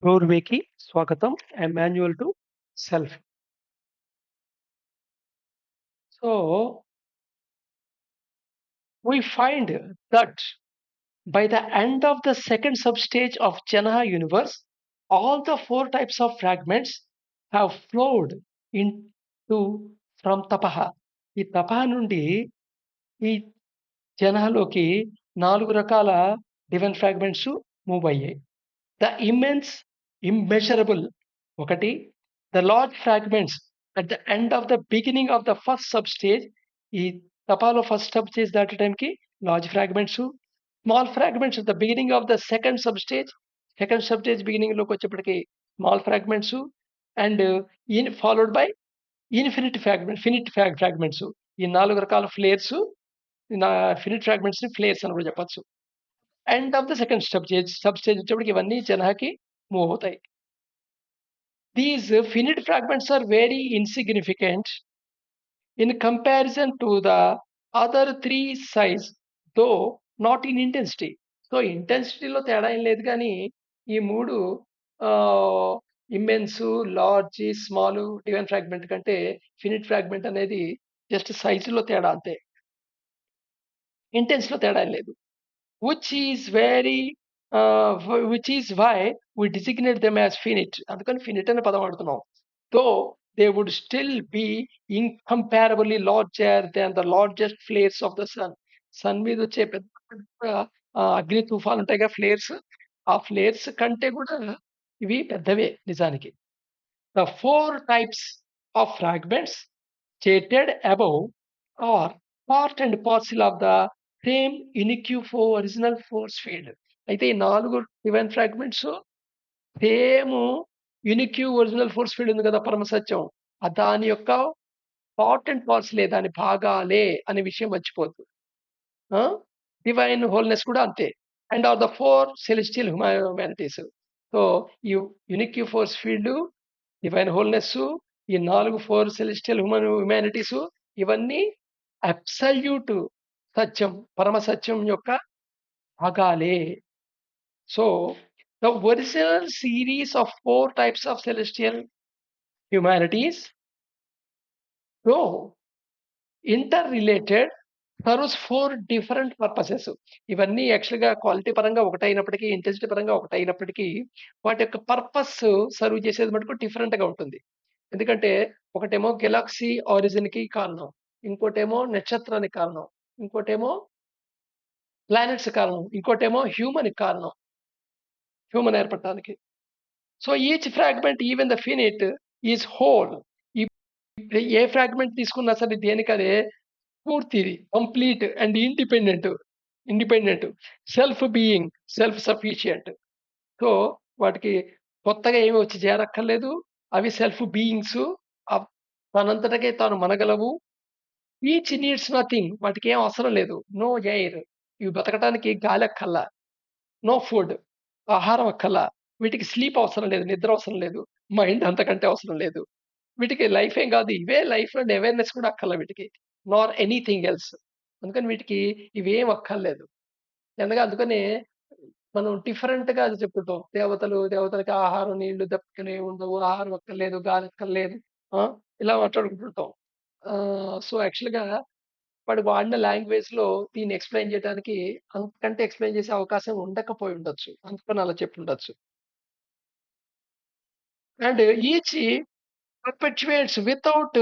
డోర్‌వేకి స్వాగతం. A manual to self. So, we find that by the end of the second substage of Janaha universe, all the four types of fragments have flowed into from Tapaha. ఈ తపహ నుండి ఈ జనహలోకి 4 రకాల divine fragments move అయ్యాయి. The immense, immeasurable ఒకటి, the large fragments at the end of the beginning of the first sub stage. ఈ తపాలో first sub stage దాటే టైంకి large fragments, small fragments at the beginning of the second sub stage. Second sub stage బిగినింగ్‌లోకి వచ్చేప్పటికి small fragments and followed by infinite fragment finite fragments. ఈ 4 రకాల flares finite ఫ్రాగ్మెంట్స్‌ని flares అని కూడా చెప్పొచ్చు. End of the second sub stage వచ్చేప్పటికి ఇవన్నీ జనహకి move అవుతాయి. These finite fragments are very insignificant in comparison to the other 3 size, though not in intensity. So, ఇంటెన్సిటీలో తేడా ఏం లేదు గానీ, ఈ 3 ah, immense, large, small divine fragment కంటే ఫినిట్ ఫ్రాగ్మెంట్ అనేది జస్ట్ సైజ్‌లో తేడా అంతే. ఇంటెన్స్‌లో తేడా ఏం లేదు. which is very which is why we designate them as finite. అందుకని ఫినిట్ అనే పదం వాడుతున్నాం. Though they would still be incomparably larger than the largest flares of the sun. Sun మీద వచ్చే పెద్ద పెద్ద అగ్ని తుఫాన్లు ఉంటాయిగా ఫ్లేర్స్. ఆ ఫ్లేర్స్ కంటే కూడా ఇవి పెద్దవే నిజానికి. The four types of fragments stated above are part and parcel of the same unique original force field. అయితే ఈ 4 divine fragments same unique original force field ఉంది కదా! పరమ సత్యం. దాని యొక్క పార్ట్ అండ్ పార్సెలే, దాని భాగాలే అనే విషయం మర్చిపోద్దు. ఆ! డివైన్ హోల్‌నెస్ కూడా అంతే. And are the 4 celestial humanities. So, ఈ unique force field, divine wholeness, ఈ 4 సెలెస్టియల్ హ్యుమానిటీసు ఇవన్నీ అబ్సల్యూట్ సత్యం, పరమ సత్యం యొక్క భాగాలే. So, the original series of 4 types of celestial humanities, though interrelated, serves 4 different purposes. ఇవన్నీ యాక్చువల్‌గా క్వాలిటీ పరంగా ఒకటైనప్పటికీ, ఇంటెన్సిటీ పరంగా ఒకటైనప్పటికీ, వాటి యొక్క పర్పస్ సర్వ్ చేసేది మటుకు డిఫరెంట్‌గా ఉంటుంది. ఎందుకంటే, ఒకటేమో గెలాక్సీ ఆరిజిన్‌కి కారణం. ఇంకోటేమో నక్షత్రానికి కారణం. ఇంకోటేమో ప్లానెట్స్ కారణం. ఇంకోటేమో హ్యూమన్‌కి కారణం. హ్యూమన్ ఏర్పడటానికి. So, each fragment even the finite is whole. ఏ ఫ్రాగ్మెంట్ తీసుకున్నా సరే దేనికదే పూర్తిది, complete and independent, self being, self sufficient. So, వాటికి కొత్తగా ఏమి వచ్చి చేరక్కర్లేదు. అవి సెల్ఫ్ బీయింగ్స్. ఆహ్, తనంతటకే తాను మనగలవు. Each needs nothing. వాటికేం అవసరం లేదు. No air. ఇవి బతకటానికి గాలక్కర్లా. No food. ఆహారం అక్కర్లా. వీటికి స్లీప్ అవసరం లేదు. నిద్ర అవసరం లేదు. మైండ్ అంతకంటే అవసరం లేదు. వీటికి లైఫ్ ఏం గాదు. ఇవే లైఫ్ అండ్ అవేర్‌నెస్ కూడా అక్కర్లా వీటికి. నార్ ఎనీథింగ్ ఎల్స్. అందుకని వీటికి ఇవేం అక్కర్లేదు. అందుకనే మనం డిఫరెంట్‌గా అది చెప్పుకుంటాం. దేవతలకి ఆహారం, నీళ్లు దప్పికనే ఉండవు. ఆహారం అక్కర్లేదు, గాలి అక్కర్లేదు. ఆ! ఇలా మాట్లాడుకుంటుంటాం. సో, యాక్చువల్‌గా వాడు వాడిన లాంగ్వేజ్‌లో దీన్ని ఎక్స్‌ప్లెయిన్ చేయడానికి అంతకంటే ఎక్స్‌ప్లెయిన్ చేసే అవకాశం ఉండకపోయి ఉండొచ్చు. అందుకని అలా చెప్పుండొచ్చు. And each perpetuates without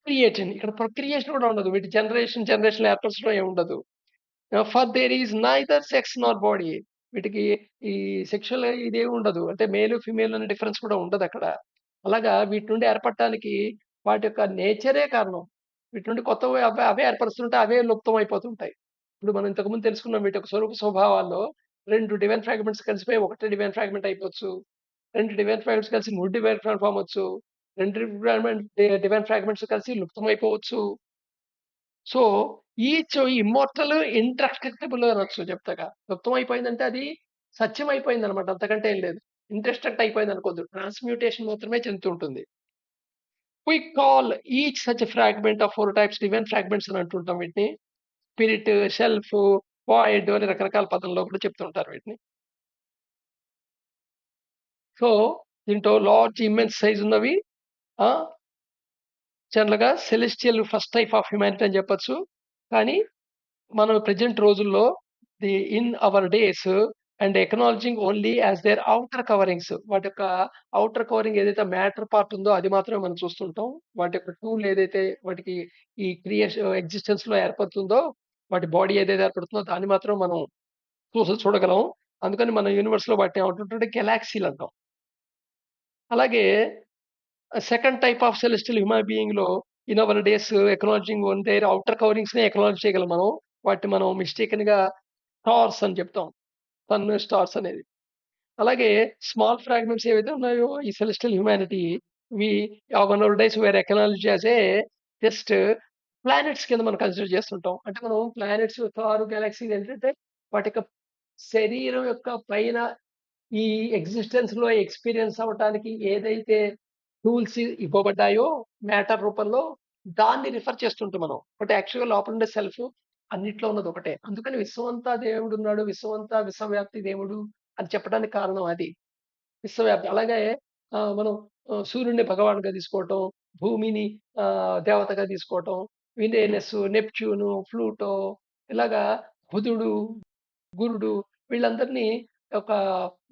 creation. ఇక్కడ క్రియేషన్ కూడా ఉండదు. వీటి జనరేషన్ ఏర్పరచడం ఏముండదు. For there is neither sex nor body. వీటికి ఈ సెక్షువల్ ఇదేమి ఉండదు. అంటే మేల్, ఫీమేల్ అనే డిఫరెన్స్ కూడా ఉండదక్కడ. అలాగా వీటి నుండి ఏర్పడటానికి వాటి యొక్క నేచరే కారణం. వీటి నుండి కొత్తవి అవే అవే ఏర్పరుస్తుంటే అవే లుప్తం అయిపోతుంటాయి. ఇప్పుడు మనం ఇంతకుముందు తెలుసుకున్నాం వీటి యొక్క స్వరూప స్వభావాల్లో 2 డివైన్ ఫ్రాగ్మెంట్స్ కలిసిపోయి ఒకటే డివైన్ ఫ్రాగ్మెంట్ అయిపోవచ్చు. 2 డివైన్ ఫ్రాగ్మెంట్స్ కలిసి 3 డివైన్ ఫ్రాగ్మెంట్ ఫార్మ్ అవ్వచ్చు. 2 డివైన్ ఫ్రాగ్మెంట్స్ కలిసి లుప్తం అయిపోవచ్చు. సో, ఈచ్ ఇమ్మోర్టల్, ఇండస్ట్రక్టిబుల్ అనొచ్చు చెప్తాగా. లుప్తం అయిపోయిందంటే అది సత్యం అయిపోయిందనమాట. అంతకంటే ఏం లేదు. ఇండస్ట్రక్ట్ అయిపోయిందనుకోద్దు. ట్రాన్స్‌మ్యూటేషన్ మాత్రమే చెందుతూ ఉంటుంది. We call each such fragment of 4 types divine fragments అని అంటుంటాం వీటిని. స్పిరిట్, షెల్ఫ్, వాయిడ్ అని రకరకాల పదంలో కూడా చెప్తూ ఉంటారు వీటిని. సో, దీంట్లో లార్జ్ ఇమ్మెన్స్ సైజ్ ఉన్నవి ఆహ్, జనరల్‌గా celestial first type of humanity అని చెప్పొచ్చు. కానీ మనం ప్రెజెంట్ రోజుల్లో in our days and acknowledging only as their outer coverings వాటి యొక్క ఔటర్ కవరింగ్ ఏదైతే మ్యాటర్ పార్ట్ ఉందో అది మాత్రమే మనం చూస్తుంటాం. వాటి యొక్క టూల్ ఏదైతే వాటికి ఈ ఎగ్జిస్టెన్స్‌లో ఏర్పడుతుందో, వాటి బాడీ ఏదైతే ఏర్పడుతుందో దాన్ని మాత్రం మనం చూడగలం. అందుకని మన యూనివర్స్‌లో వాటిని ఏమంటుంటే గెలాక్సీలు అంటాం. అలాగే second type of celestial human బీయింగ్‌లో in our days acknowledging own their outer కవరింగ్స్‌నే ఎక్నాలజ్ చేయగలం మనం. వాటిని మనం మిస్టేకెన్‌గా స్టార్స్ అని చెప్తాం. సన్, స్టార్స్ అనేది. అలాగే స్మాల్ ఫ్రాగ్మెంట్స్ ఏవైతే ఉన్నాయో ఈ celestial humanity we our days where acknowledge as a just planets కింద మనం కన్సిడర్ చేస్తుంటాం. అంటే మనం ప్లానెట్స్, స్టార్, గెలాక్సీలు ఏంటంటే వాటి యొక్క శరీరం యొక్క పైన ఈ ఎగ్జిస్టెన్స్‌లో ఎక్స్‌పీరియన్స్ అవ్వటానికి ఏదైతే టూల్స్ ఇవ్వబడ్డాయో మ్యాటర్ రూపంలో దాన్ని రిఫర్ చేస్తుంటాం మనం. బట్ యాక్చువల్‌గా లోపల ఉండే సెల్ఫ్ అన్నిట్లో ఉన్నది ఒకటే. అందుకని విశ్వమంతా దేవుడున్నాడు, విశ్వమంతా విశ్వవ్యాప్తి దేవుడు అని చెప్పడానికి కారణం అది. విశ్వవ్యాప్తి. అలాగే మనం సూర్యుడిని భగవానుడిగా తీసుకోవటం, భూమిని దేవతగా తీసుకోవటం, యురేనస్, నెప్ట్యూను, ప్లూటో ఇలాగా బుధుడు, గురుడు వీళ్ళందరినీ ఒక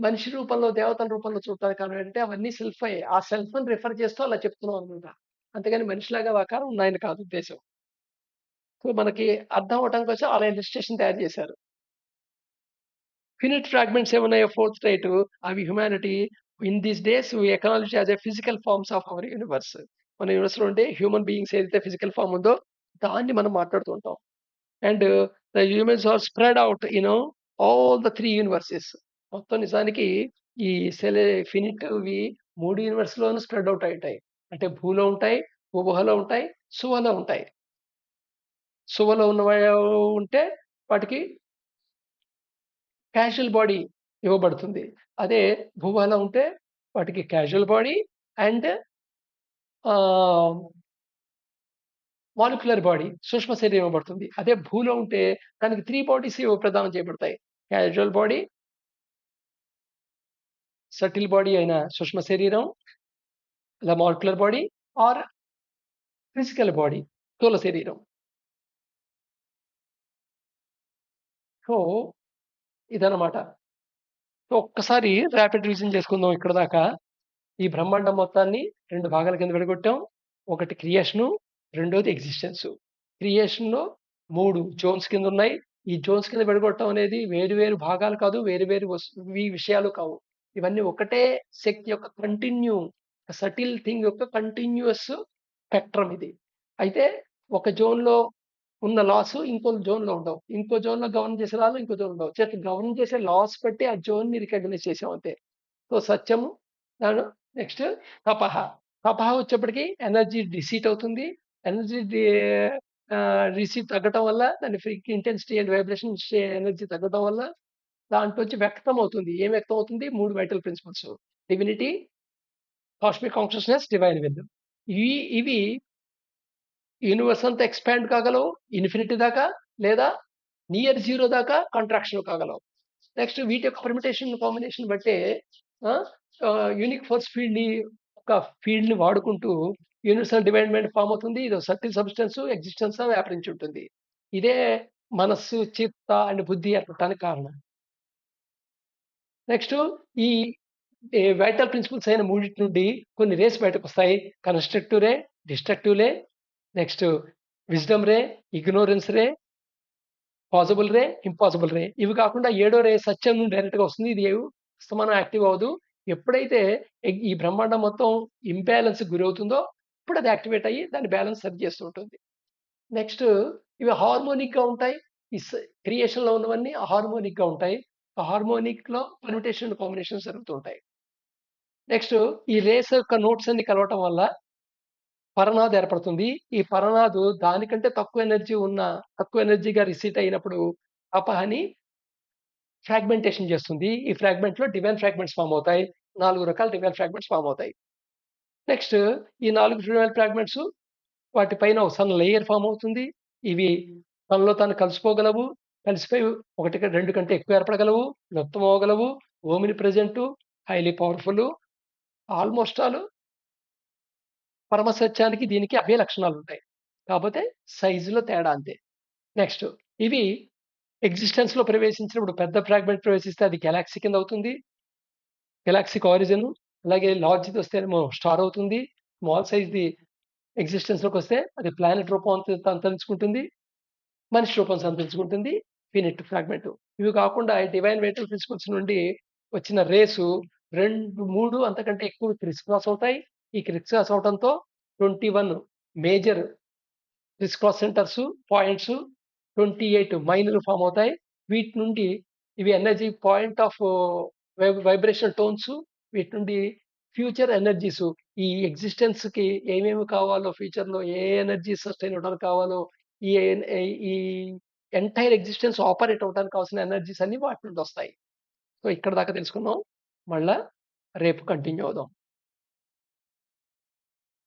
మనిషి రూపంలో, దేవతల రూపంలో చూడటానికి కారణం ఏంటంటే అవన్నీ సెల్ఫే. ఆ సెల్ఫ్‌ని రిఫర్ చేస్తూ అలా చెప్తున్నాం అన్నమాట. అంతేగాని మనిషిలాగా ఆకారం ఉన్నాయని కాదు ఉద్దేశ్యం. సో, మనకి అర్థం అవ్వటం కోసం అలా ఇలిస్ట్రేషన్ తయారు చేశారు. ఫినిట్ ఫ్రాగ్మెంట్స్ ఏమున్నాయో ఫోర్త్ స్టేట్ అవి humanity in these days we acknowledge as a physical forms of our universe. మన యూనివర్స్‌లో ఉండే హ్యూమన్ బీయింగ్స్ ఏదైతే ఫిజికల్ ఫార్మ్ ఉందో దాన్ని మనం మాట్లాడుతూ ఉంటాం. And the humans are spread out all the 3 universes. మొత్తం నిజానికి ఈ సెలే ఫినిట్‌వి 3 యూనివర్స్‌లోనూ స్ప్రెడ్ ఔట్ అయ్యుంటాయి. అంటే భూలో ఉంటాయి, భూగుహలో ఉంటాయి, సువలో ఉంటాయి. సువలో ఉంటే వాటికి క్యాజువల్ బాడీ ఇవ్వబడుతుంది. అదే భూవలో ఉంటే వాటికి క్యాజువల్ బాడీ అండ్ ఆహ్, మాలిక్యులర్ బాడీ సూక్ష్మ శరీరం ఇవ్వబడుతుంది. అదే భూలో ఉంటే దానికి 3 బాడీస్ ప్రదానం చేయబడతాయి. క్యాజువల్ బాడీ, సటిల్ బాడీ అయిన సూక్ష్మ శరీరం, molecular body or physical body స్థూల శరీరం. సో, ఇదనమాట. సో, ఒక్కసారి ర్యాపిడ్ రివిజన్ చేసుకుందాం ఇక్కడి దాకా. ఈ బ్రహ్మాండం మొత్తాన్ని 2 భాగాల కింద విడగొట్టాం. ఒకటి క్రియేషను, రెండోది ఎగ్జిస్టెన్సు. క్రియేషన్‌లో 3 జోన్స్ కిందున్నాయి. ఈ జోన్స్ కింద విడగొట్టడం అనేది వేరు వేరు భాగాలు కాదు. వేరు వేరు విషయాలు కావు. ఇవన్నీ ఒకటే శక్తి యొక్క సటిల్ థింగ్ యొక్క కంటిన్యూయస్ స్పెక్ట్రమ్ ఇది. అయితే ఒక జోన్‌లో ఉన్న లాస్ ఇంకో జోన్‌లో ఉండవు. ఇంకో జోన్‌లో గవర్న్ చేసే లాలు ఇంకో జోన్‌లో ఉండవు. జస్ట్ గవర్న్ చేసే లాస్ బట్టి ఆ జోన్‌ని రికగ్నైజ్ చేసాం అంతే. సో, సత్యము దాను నెక్స్ట్ తపః. తపః వచ్చేప్పటికి ఎనర్జీ డిసీట్ అవుతుంది. ఎనర్జీ డిసీట్ తగ్గటం వల్ల దాని ఇంటెన్సిటీ అండ్ వైబ్రేషన్ ఎనర్జీ తగ్గడం వల్ల దాంట్లోంచి వ్యక్తం అవుతుంది. ఏం వ్యక్తం అవుతుంది? 3 vital principles. Divinity, cosmic consciousness, divine will. ఇవి యూనివర్స్ అంతా ఎక్స్‌పాండ్ కాగలవు. ఇన్ఫినిటీ దాకా లేదా నియర్ జీరో దాకా కాంట్రాక్షన్ కాగలవు. నెక్స్ట్ వీటి యొక్క పర్మిటేషన్ కాంబినేషన్ బట్టే ఆహ్, యూనిక్ ఫోర్స్ ఫీల్డ్‌ని వాడుకుంటూ యూనివర్సల్ డివైన్‌మెంట్ ఫార్మ్ అవుతుంది. ఇదో సటిల్ సబ్‌స్టెన్స్ ఎగ్జిస్టెన్స్‌గా వ్యాపించి ఉంటుంది. ఇదే మనస్సు, చిత్త అండ్ బుద్ధి ఏర్పడటానికి కారణం. నెక్స్ట్ ఈ వైటల్ ప్రిన్సిపల్స్ అయిన మూడిటి నుండి కొన్ని రేస్ బయటకొస్తాయి. కన్‌స్ట్రక్టివ్ రే, డిస్ట్రక్టివ్ రే, నెక్స్ట్ విజ్డమ్ రే, ఇగ్నోరెన్స్ రే, పాజిబుల్ రే, ఇంపాసిబుల్ రే. ఇవి కాకుండా ఏడో రే సత్యం నుండి డైరెక్ట్‌గా వస్తుంది. ఇది అస్తమానం యాక్టివ్ అవ్వదు. ఎప్పుడైతే ఈ బ్రహ్మాండం మొత్తం ఇంబాలెన్స్‌కి గురవుతుందో, అప్పుడు అది యాక్టివేట్ అయ్యి దాని బ్యాలెన్స్ సరి చేస్తూ ఉంటుంది. నెక్స్ట్ ఇవి హార్మోనిక్‌గా ఉంటాయి. ఈ క్రియేషన్‌లో ఉన్నవన్నీ హార్మోనిక్‌గా ఉంటాయి. ఆ హార్మోనిక్‌లో పర్మిటేషన్, కాంబినేషన్స్ జరుగుతూ ఉంటాయి. నెక్స్ట్ ఈ రేస్ యొక్క నోట్స్ అన్ని కలవటం వల్ల పరనాద్ ఏర్పడుతుంది. ఈ పరనాదు దానికంటే తక్కువ ఎనర్జీగా రిసీట్ అయినప్పుడు అపహని ఫ్రాగ్మెంటేషన్ చేస్తుంది. ఈ ఫ్రాగ్మెంట్‌లో డివైన్ ఫ్రాగ్మెంట్స్ ఫార్మ్ అవుతాయి. 4 రకాల డివైన్ ఫ్రాగ్మెంట్స్ ఫార్మ్ అవుతాయి. నెక్స్ట్ ఈ 4 డివైన్ ఫ్రాగ్మెంట్స్ వాటి పైన ఒక సన్ లేయర్ ఫార్మ్ అవుతుంది. ఇవి తనలో తాను కలిసిపోగలవు. కలిసిపోయి 1 2 కంటే ఎక్కువ ఏర్పడగలవు. వ్యక్తం అవ్వగలవు. Omnipresent. Highly powerful. Almost all పరమసత్యానికి దీనికి అవే లక్షణాలుంటాయి. కాపోతే సైజ్‌లో తేడా అంతే. నెక్స్ట్ ఇవి ఎగ్జిస్టెన్స్‌లో ప్రవేశించినప్పుడు పెద్ద ఫ్రాగ్మెంట్ ప్రవేశిస్తే అది గెలాక్సీ కిందవుతుంది. గెలాక్సీకి ఆరిజిన్. అలాగే లార్జ్‌దొస్తేనేమో స్టార్ అవుతుంది. స్మాల్ సైజ్‌ది ఎగ్జిస్టెన్స్‌లోకొస్తే అది ప్లానెట్ రూపం సంతరించుకుంటుంది. మనిషి రూపం సంతరించుకుంటుంది. Finite fragment. ఇవి కాకుండా డివైన్ వెయిటల్ ప్రిన్సిపల్స్ నుండి వచ్చిన రేసు 2, 3 అంతకంటే ఎక్కువ క్రిస్ క్రాస్ అవుతాయి. ఈ క్రిస్ క్రాస్ అవ్వటంతో 21 major crisscross centres, points, 28 మైన్‌లు ఫార్మ్ అవుతాయి. వీటి నుండి ఇవి energy point of vibrational tones. వీటి నుండి ఫ్యూచర్ ఎనర్జీస్ ఈ ఎగ్జిస్టెన్స్‌కి ఏమేమి కావాలో ఫ్యూచర్‌లో ఏ ఎనర్జీ సస్టైన్ అవ్వడానికి కావాలో ఈ ఎన్ ఈ ఎంటైర్ ఎగ్జిస్టెన్స్ ఆపరేట్ అవ్వడానికి కావాల్సిన ఎనర్జీస్ అన్నీ వాటి నుండొస్తాయి. సో, ఇక్కడి దాకా తెలుసుకున్నాం. మళ్ళా రేపు కంటిన్యూ అవుదాం.